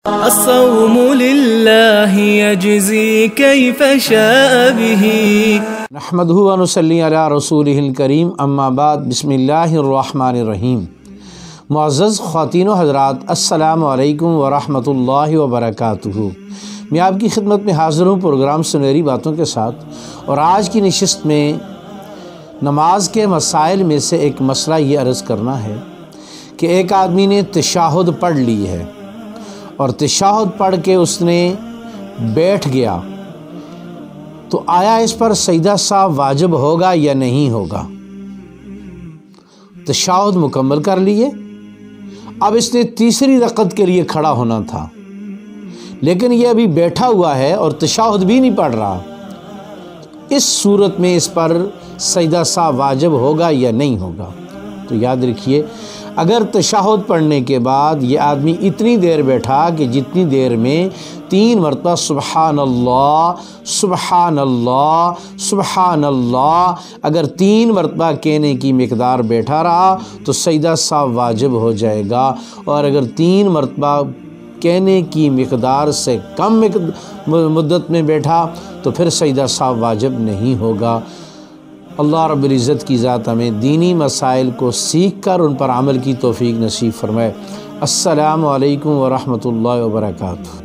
الصوم لله يجزي كيف شاء به نحمده ونصلي على رسوله الكريم اما بعد بسم اللہ الرحمن الرحیم۔ معزز خواتین و حضرات، السلام علیکم ورحمۃ اللہ وبرکاتہ۔ میں آپ کی خدمت میں حاضر ہوں پروگرام سنہری باتوں کے ساتھ، اور آج کی نشست میں نماز کے مسائل میں سے ایک مسئلہ یہ عرض کرنا ہے کہ ایک آدمی نے تشہد پڑھ لی ہے اور تشہد پڑھ کے اس نے بیٹھ گیا، تو آیا اس پر سجدہ سہو واجب ہوگا یا نہیں ہوگا؟ تشہد مکمل کر لیے، اب اس نے تیسری رکعت کے لیے کھڑا ہونا تھا، لیکن یہ ابھی بیٹھا ہوا ہے اور تشہد بھی نہیں پڑھ رہا۔ اس صورت میں اس پر سجدہ سہو واجب ہوگا یا نہیں ہوگا؟ تو یاد رکھیے، اگر تشہد پڑھنے کے بعد یہ آدمی اتنی دیر بیٹھا کہ جتنی دیر میں 3 مرتبہ سبحان اللہ سبحان اللہ سبحان اللہ، اگر 3 مرتبہ کہنے کی مقدار بیٹھا رہا تو سجدہ سہو واجب ہو جائے گا، اور اگر 3 مرتبہ کہنے کی مقدار سے کم مدت میں بیٹھا تو پھر سجدہ سہو واجب نہیں ہوگا۔ اللہ رب العزت کی ذات ہمیں دینی مسائل کو سیکھ کر ان پر عمل کی توفیق نصیب فرمائے۔ السلام علیکم ورحمۃ اللہ وبرکاتہ۔